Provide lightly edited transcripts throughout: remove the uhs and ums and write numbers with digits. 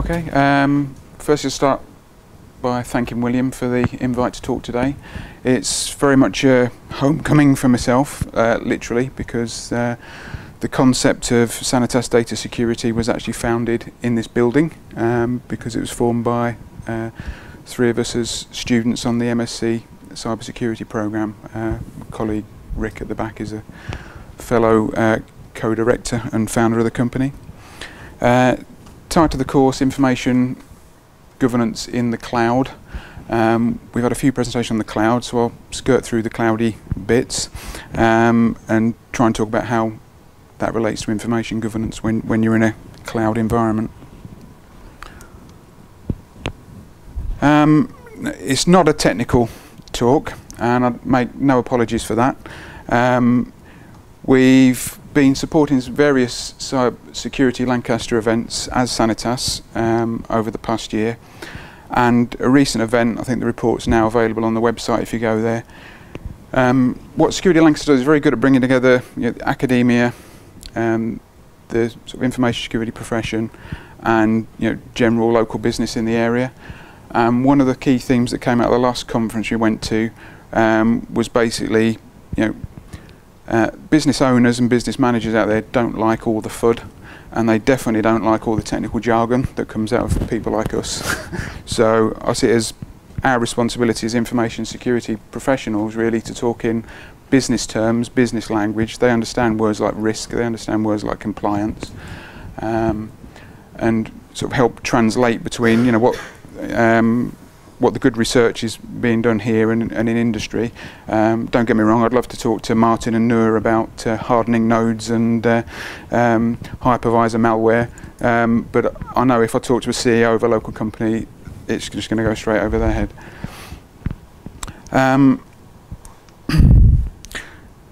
Okay, first I'll start by thanking William for the invite to talk today. It's very much a homecoming for myself, literally, because the concept of Sanitas data security was actually founded in this building, because it was formed by three of us as students on the MSc cybersecurity programme. My colleague Rick at the back is a fellow co-director and founder of the company. Tied to the course, Information Governance in the Cloud. We've had a few presentations on the cloud, so I'll skirt through the cloudy bits and try and talk about how that relates to information governance when you're in a cloud environment. It's not a technical talk, and I make no apologies for that. We've been supporting various CRESTxLancaster events as Sanitas over the past year, and a recent event, I think the report's now available on the website if you go there. What CRESTxLancaster does is very good at bringing together academia, the sort of information security profession, and general local business in the area. One of the key themes that came out of the last conference we went to was basically, business owners and business managers out there don't like all the FUD, and they definitely don't like all the technical jargon that comes out of people like us. So I see it as our responsibility as information security professionals really to talk in business terms, business language. They understand words like risk, they understand words like compliance, and sort of help translate between what the good research is being done here and in industry. Don't get me wrong, I'd love to talk to Martin and Noor about hardening nodes and hypervisor malware, but I know if I talk to a CEO of a local company, it's just going to go straight over their head. I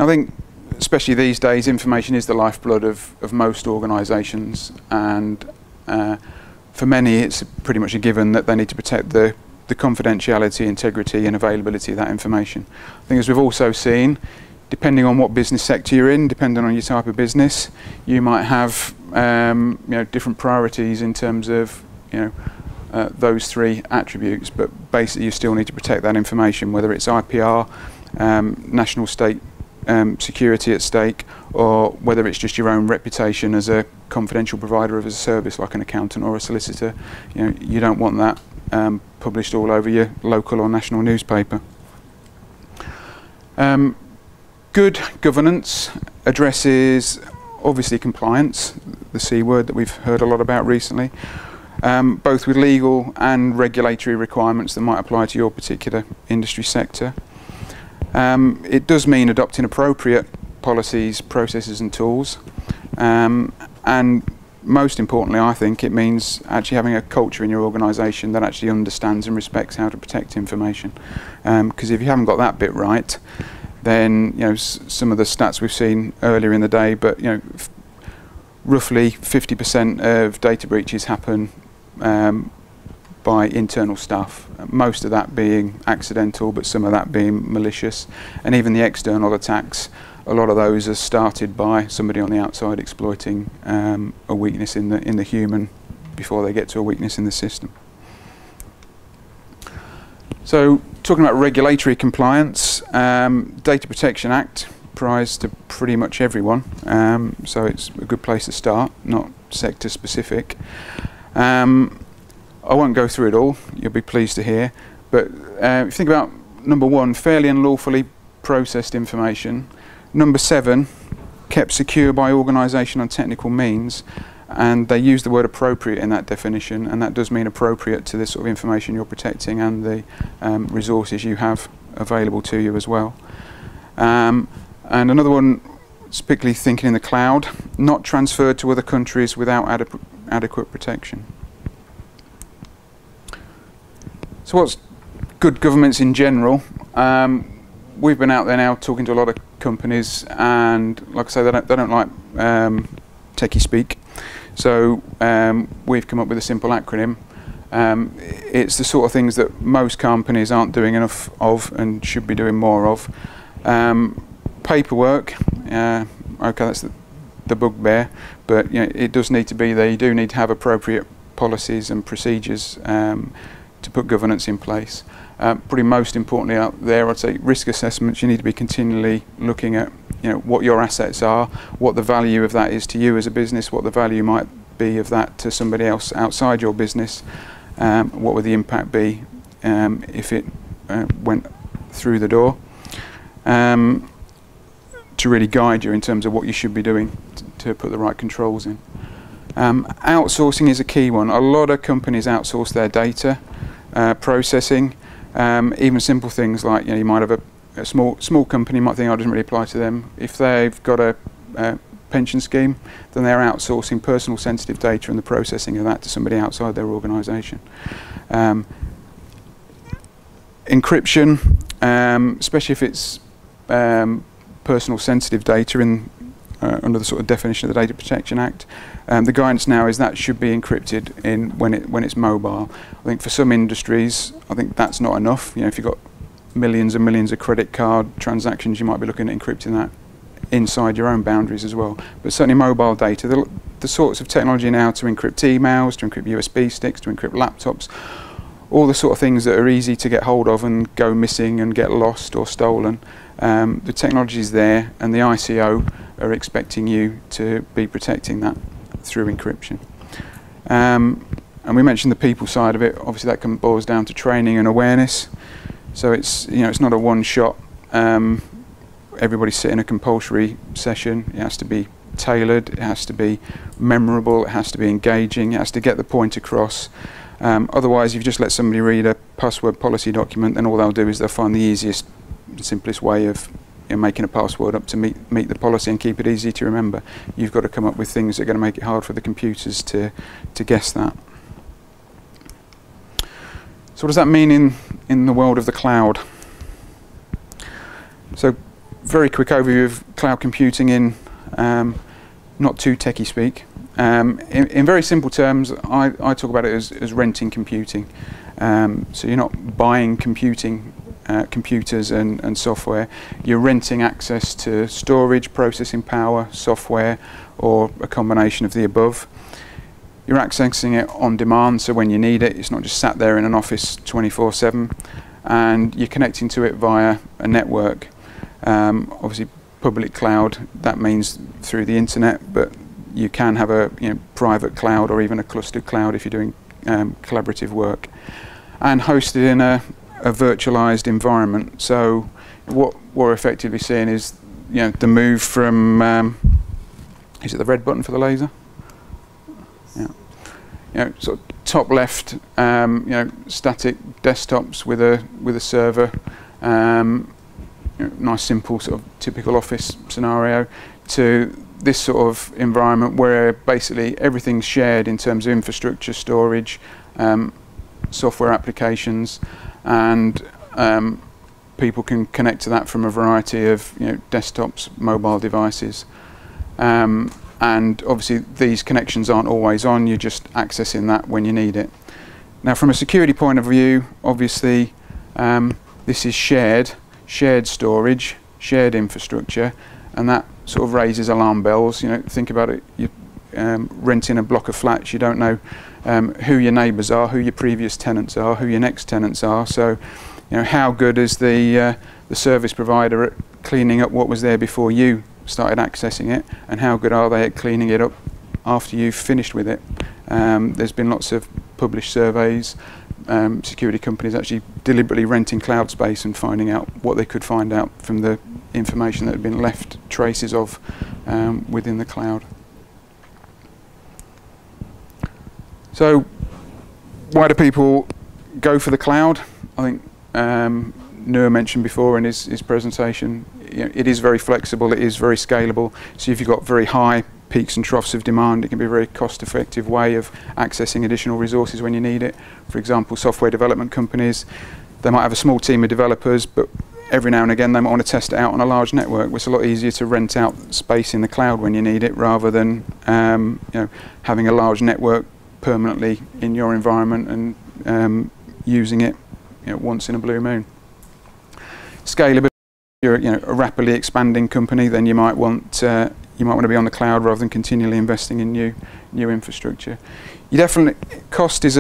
think, especially these days, information is the lifeblood of most organisations, and for many it's pretty much a given that they need to protect the confidentiality, integrity and availability of that information. I think, as we've also seen, depending on what business sector you're in, depending on your type of business, you might have different priorities in terms of those three attributes, but basically you still need to protect that information, whether it's IPR, national state security at stake, or whether it's just your own reputation as a confidential provider of a service like an accountant or a solicitor. You don't want that published all over your local or national newspaper. Good governance addresses obviously compliance, the C word that we've heard a lot about recently, both with legal and regulatory requirements that might apply to your particular industry sector. It does mean adopting appropriate policies, processes and tools, and most importantly, I think it means actually having a culture in your organisation that actually understands and respects how to protect information. Because if you haven't got that bit right, then some of the stats we've seen earlier in the day, but roughly 50% of data breaches happen by internal staff, most of that being accidental, but some of that being malicious, and even the external attacks, a lot of those are started by somebody on the outside exploiting a weakness in the human before they get to a weakness in the system. So, talking about regulatory compliance, Data Protection Act applies to pretty much everyone, so it's a good place to start, not sector specific. I won't go through it all, you'll be pleased to hear, but if you think about number 1, fairly and lawfully processed information. Number 7, kept secure by organisation on technical means, and they use the word appropriate in that definition, and that does mean appropriate to the sort of information you're protecting and the resources you have available to you as well. And another one, particularly thinking in the cloud, not transferred to other countries without adequate protection. So what's good governance in general? We've been out there now talking to a lot of companies, and like I say, they don't like techie speak. So we've come up with a simple acronym. It's the sort of things that most companies aren't doing enough of and should be doing more of. Paperwork, okay, that's the bugbear, but it does need to be there. You do need to have appropriate policies and procedures to put governance in place. Probably most importantly out there, I'd say risk assessments. You need to be continually looking at what your assets are, what the value of that is to you as a business, what the value might be of that to somebody else outside your business, what would the impact be if it went through the door, to really guide you in terms of what you should be doing to put the right controls in. Outsourcing is a key one. A lot of companies outsource their data processing, even simple things like you might have a small company might think, oh, it doesn't really apply to them. If they've got a pension scheme, then they're outsourcing personal sensitive data and the processing of that to somebody outside their organisation. Encryption, especially if it's personal sensitive data under the sort of definition of the Data Protection Act. The guidance now is that should be encrypted when it's mobile. I think for some industries, I think that's not enough. If you've got millions and millions of credit card transactions, you might be looking at encrypting that inside your own boundaries as well. But certainly mobile data, the sorts of technology now to encrypt emails, to encrypt USB sticks, to encrypt laptops, all the sort of things that are easy to get hold of and go missing and get lost or stolen. The technology is there, and the ICO are expecting you to be protecting that through encryption. And we mentioned the people side of it. Obviously, that boils down to training and awareness. So it's it's not a one-shot. Everybody sit in a compulsory session. It has to be tailored. It has to be memorable. It has to be engaging. It has to get the point across. Otherwise, if you just let somebody read a password policy document, then all they'll do is they'll find the easiest, simplest way of making a password up to meet the policy and keep it easy to remember. You've got to come up with things that are going to make it hard for the computers to guess that. So what does that mean in the world of the cloud? So very quick overview of cloud computing in not too techie speak. In very simple terms, I talk about it as renting computing. So you're not buying computers and software. You're renting access to storage, processing power, software, or a combination of the above. You're accessing it on demand, so when you need it, it's not just sat there in an office 24/7, and you're connecting to it via a network. Obviously, public cloud, that means through the internet, but you can have a private cloud or even a clustered cloud if you're doing collaborative work, and hosted in a virtualized environment. So what we're effectively seeing is the move from is it the red button for the laser? Yeah. Sort of top left, static desktops with a server, nice simple sort of typical office scenario, to this sort of environment where basically everything's shared in terms of infrastructure, storage, software applications, and people can connect to that from a variety of desktops, mobile devices. And obviously these connections aren't always on, you're just accessing that when you need it. Now from a security point of view, obviously this is shared storage, shared infrastructure, and that sort of raises alarm bells. Think about it, you're renting a block of flats, you don't know who your neighbours are, who your previous tenants are, who your next tenants are. So how good is the service provider at cleaning up what was there before you started accessing it, and how good are they at cleaning it up after you've finished with it? There's been lots of published surveys, security companies actually deliberately renting cloud space and finding out what they could find out from the information that had been left traces of within the cloud. So why do people go for the cloud? I think Noor mentioned before in his presentation, it is very flexible, it is very scalable. So if you've got very high peaks and troughs of demand, it can be a very cost-effective way of accessing additional resources when you need it. For example, software development companies, they might have a small team of developers, but every now and again they might want to test it out on a large network. It's a lot easier to rent out space in the cloud when you need it, rather than having a large network permanently in your environment and using it once in a blue moon. Scalability. If you're a rapidly expanding company, then you might want you might want to be on the cloud rather than continually investing in new infrastructure. You definitely, cost is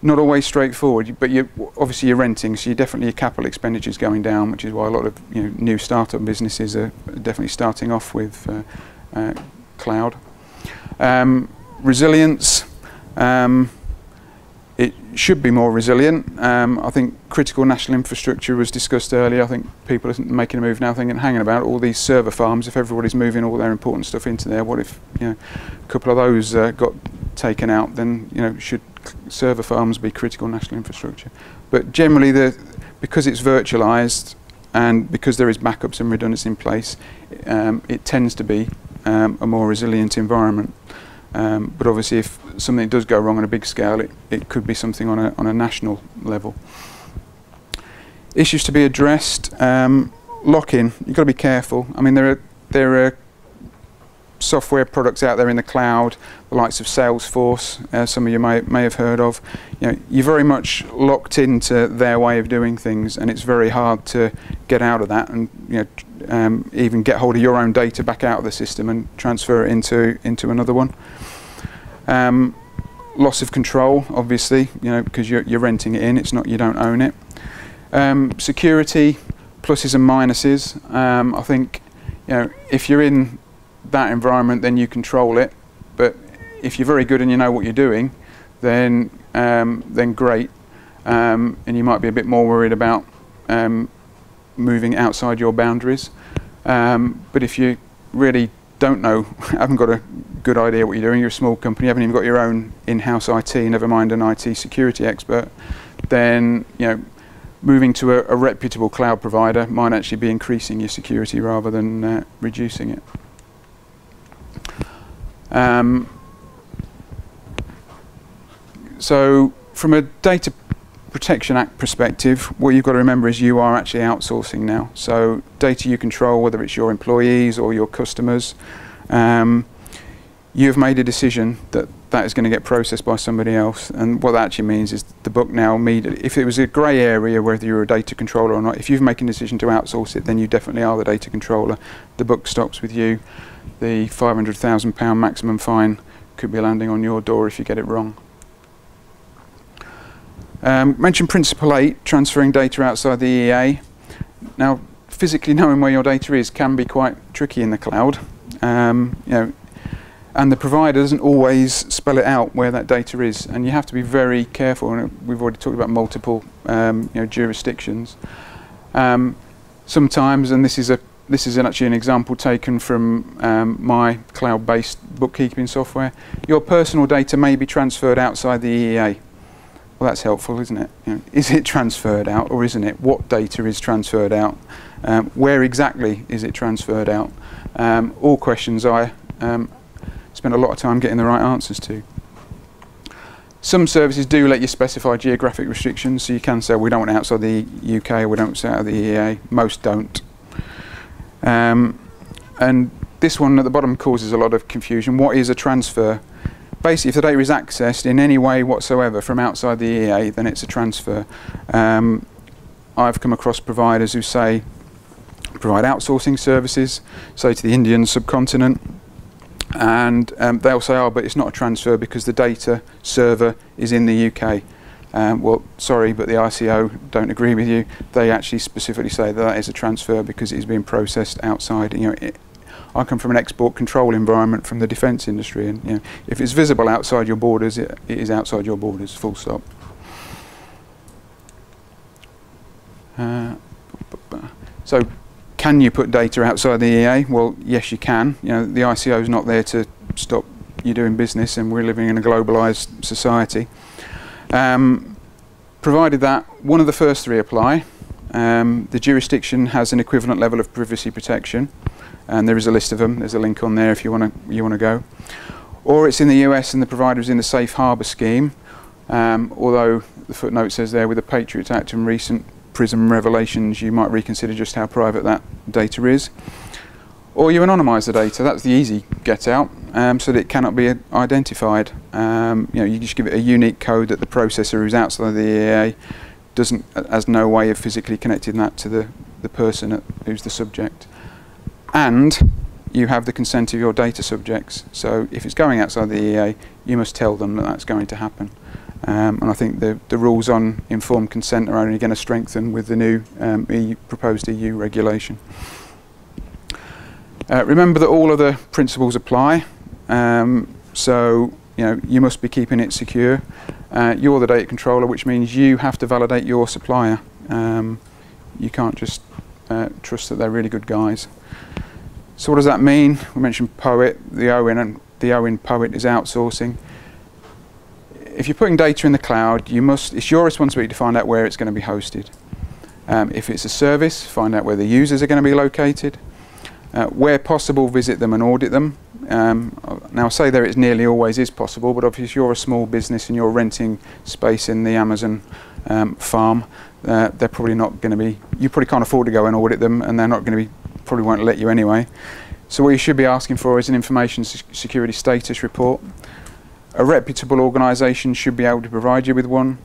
not always straightforward, but obviously you're renting, so your capital expenditure is going down, which is why a lot of new startup businesses are definitely starting off with cloud. Resilience. It should be more resilient. I think critical national infrastructure was discussed earlier. I think people are making a move now thinking, hanging about all these server farms, if everybody's moving all their important stuff into there, what if a couple of those got taken out, then should server farms be critical national infrastructure? But generally, because it's virtualized and because there is backups and redundancy in place, it tends to be a more resilient environment. But obviously, if something does go wrong on a big scale, it could be something on a national level. Issues to be addressed: lock-in. You've got to be careful. I mean, there are software products out there in the cloud, the likes of Salesforce. Some of you may have heard of. You're very much locked into their way of doing things, and it's very hard to get out of that, and even get hold of your own data back out of the system and transfer it into another one. Loss of control, obviously, because you're renting it in. It's not, you don't own it. Security, pluses and minuses. I think if you're in that environment, then you control it. But if you're very good and you know what you're doing, then great. And you might be a bit more worried about moving outside your boundaries. But if you really don't know, haven't got a good idea what you're doing, you're a small company, you haven't even got your own in-house IT, never mind an IT security expert, then moving to a reputable cloud provider might actually be increasing your security rather than reducing it. So from a Data Protection Act perspective, what you've got to remember is you are actually outsourcing now. So data you control, whether it's your employees or your customers, you've made a decision that is going to get processed by somebody else. And what that actually means is the book now immediately, if it was a grey area whether you're a data controller or not, if you've made a decision to outsource it, then you definitely are the data controller. The book stops with you. The £500,000 maximum fine could be landing on your door if you get it wrong. Mentioned Principle 8, transferring data outside the EA. Now, physically knowing where your data is can be quite tricky in the cloud. And the provider doesn't always spell it out where that data is, and you have to be very careful. And we've already talked about multiple jurisdictions. Sometimes, and this is actually an example taken from my cloud-based bookkeeping software, your personal data may be transferred outside the EEA. Well, that's helpful, isn't it? Is it transferred out or isn't it? What data is transferred out? Where exactly is it transferred out? All questions I spend a lot of time getting the right answers to. Some services do let you specify geographic restrictions, so you can say we don't want it outside the UK, or we don't want it out of the EEA. Most don't. And this one at the bottom causes a lot of confusion. What is a transfer? Basically, if the data is accessed in any way whatsoever from outside the EEA, then it's a transfer. I've come across providers who say, provide outsourcing services, say to the Indian subcontinent, and they'll say, oh, but it's not a transfer because the data server is in the UK. Well, sorry, but the ICO don't agree with you. They actually specifically say that is a transfer because it is being processed outside. I come from an export control environment from the defence industry, and if it's visible outside your borders, it is outside your borders, full stop. So, can you put data outside the EA? Well, yes, you can. The ICO is not there to stop you doing business, and we're living in a globalised society. Provided that one of the first three apply, the jurisdiction has an equivalent level of privacy protection, and there is a list of them. There's a link on there if you want to go. Or it's in the US and the provider is in the safe harbour scheme, although the footnote says there with the Patriot Act and recent PRISM revelations you might reconsider just how private that data is. Or you anonymise the data. That's the easy get out, so that it cannot be identified. You just give it a unique code that the processor who's outside the EA has no way of physically connecting that to the person who's the subject. And you have the consent of your data subjects. So if it's going outside the EA, you must tell them that that's going to happen. And I think the rules on informed consent are only going to strengthen with the new proposed EU regulation. Remember that all of the principles apply. So you must be keeping it secure. You're the data controller, which means you have to validate your supplier. You can't just trust that they're really good guys. So what does that mean? We mentioned POET, the O in POET is outsourcing. If you're putting data in the cloud, it's your responsibility to find out where it's going to be hosted. If it's a service, find out where the users are going to be located. Where possible, visit them and audit them. Now I say there it nearly always is possible, but obviously if you're a small business and you're renting space in the Amazon farm, they're probably not going to be, you probably can't afford to go and audit them, and they're not going to be, probably won't let you anyway. So what you should be asking for is an information security status report. A reputable organisation should be able to provide you with one.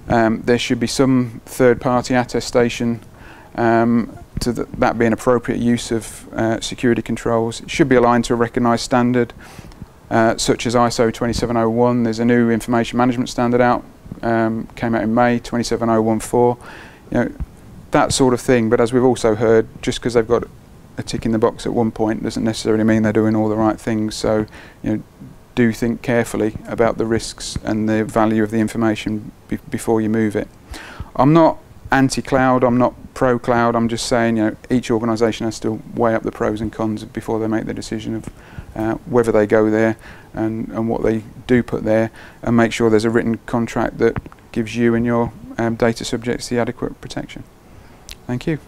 There should be some third-party attestation to that be an appropriate use of security controls. It should be aligned to a recognised standard, such as ISO 27001. There's a new information management standard out, came out in May, 27014. That sort of thing. But as we've also heard, just because they've got a tick in the box at one point doesn't necessarily mean they're doing all the right things. So do think carefully about the risks and the value of the information before you move it. I'm not anti-cloud, I'm not pro-cloud, I'm just saying each organisation has to weigh up the pros and cons before they make the decision of whether they go there and what they do put there, and make sure there's a written contract that gives you and your data subjects the adequate protection. Thank you.